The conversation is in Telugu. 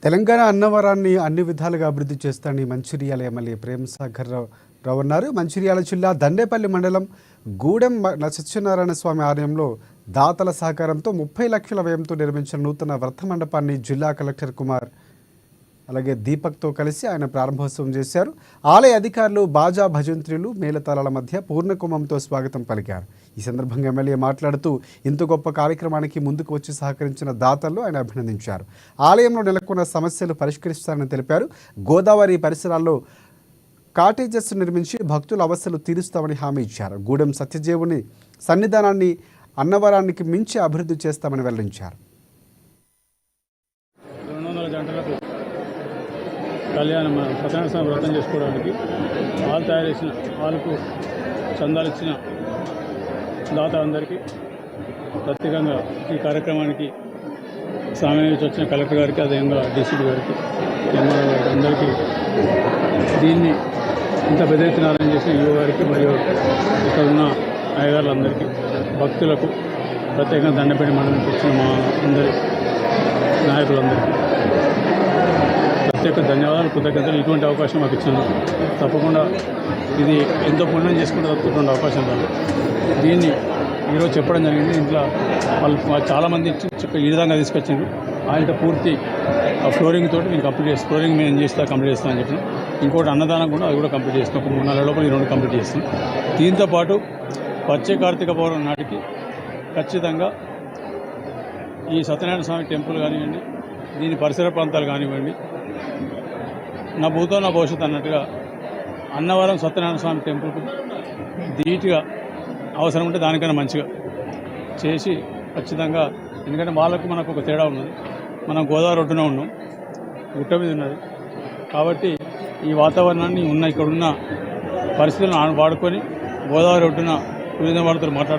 తెలంగాణ అన్నవరాన్ని అన్ని విధాలుగా అభివృద్ధి చేస్తానని మంచిర్యాల ఎమ్మెల్యే ప్రేమసాగర్ రావు అన్నారు. మంచిర్యాల జిల్లా దండేపల్లి మండలం గూడెం సత్యనారాయణ స్వామి ఆలయంలో దాతల సహకారంతో 30 లక్షల వ్యయంతో నిర్మించిన నూతన వ్రత మండపాన్ని జిల్లా కలెక్టర్ కుమార్ అలాగే దీపక్తో కలిసి ఆయన ప్రారంభోత్సవం చేశారు. ఆలయ అధికారులు బాజా భజంత్రులు మేళతాళాల మధ్య పూర్ణకుంభంతో స్వాగతం పలికారు. ఈ సందర్భంగా ఎమ్మెల్యే మాట్లాడుతూ ఇంత గొప్ప కార్యక్రమానికి ముందుకు వచ్చి సహకరించిన దాతలను ఆయన అభినందించారు. ఆలయంలో నెలకొన్న సమస్యలు పరిష్కరిస్తారని తెలిపారు. గోదావరి పరిసరాల్లో కాటేజెస్ నిర్మించి భక్తుల అవస్థలు తీరుస్తామని హామీ ఇచ్చారు. గూడెం సత్యదేవుని సన్నిధానాన్ని అన్నవరానికి మించి అభివృద్ధి చేస్తామని వెల్లడించారు. కళ్యాణం సత్యనారాయణ స్వామి వ్రతం చేసుకోవడానికి వాళ్ళు తయారు చేసిన వాళ్ళకు చందాలు ఇచ్చిన దాతలందరికీ ప్రత్యేకంగా ఈ కార్యక్రమానికి సమయం నుంచి వచ్చిన కలెక్టర్ గారికి, అదేవిధంగా డీసీపీ గారికి, ఎంఆర్ఓ గారికి అందరికీ దీన్ని ఇంత పెద్ద ఎత్తున అరేంజ్ చేసిన యువ గారికి మరియు ఇక్కడ ఉన్న అయ్యగారులందరికీ భక్తులకు ప్రత్యేకంగా దండపేట మండలికి వచ్చిన మా అందరి నాయకులందరికీ ప్రత్యేక ధన్యవాదాలు, కృతజ్ఞతలు. ఇటువంటి అవకాశం మాకు ఇచ్చినందుకు తప్పకుండా ఇది ఎంతో పుణ్యం చేసుకుంటే తప్పకుండా అవకాశం రాదు. దీన్ని ఈరోజు చెప్పడం జరిగింది. ఇంట్లో వాళ్ళు చాలామంది ఈ విధంగా తీసుకొచ్చారు. ఆయన పూర్తి ఫ్లోరింగ్ తోటి నేను కంప్లీట్ చేస్తాను, ఫ్లోరింగ్ మేము కంప్లీట్ చేస్తానని చెప్పిన. ఇంకోటి అన్నదానం కూడా, అది కూడా కంప్లీట్ చేస్తాం. ఒక 3-4 లోపల ఈ 2 కంప్లీట్ చేస్తాం. దీంతోపాటు వచ్చే కార్తీక పౌర్ణమి నాటికి ఖచ్చితంగా ఈ సత్యనారాయణ స్వామి టెంపుల్ కానివ్వండి, దీని పరిసర ప్రాంతాలు కానివ్వండి, నా భూతో నా భవిష్యత్తు అన్నట్టుగా అన్నవరం సత్యనారాయణ స్వామి టెంపుల్కు ధీటుగా అవసరం ఉంటే దానికన్నా మంచిగా చేసి ఖచ్చితంగా, ఎందుకంటే వాళ్ళకు మనకు ఒక తేడా ఉన్నది. మనం గోదావరి ఒడ్డున ఉన్నాం, గుట్ట మీద ఉన్నది కాబట్టి ఈ వాతావరణాన్ని ఇక్కడున్న పరిస్థితులను వాడుకొని గోదావరి ఒడ్డున వివిధ వాడుతూ మాట్లాడుతూ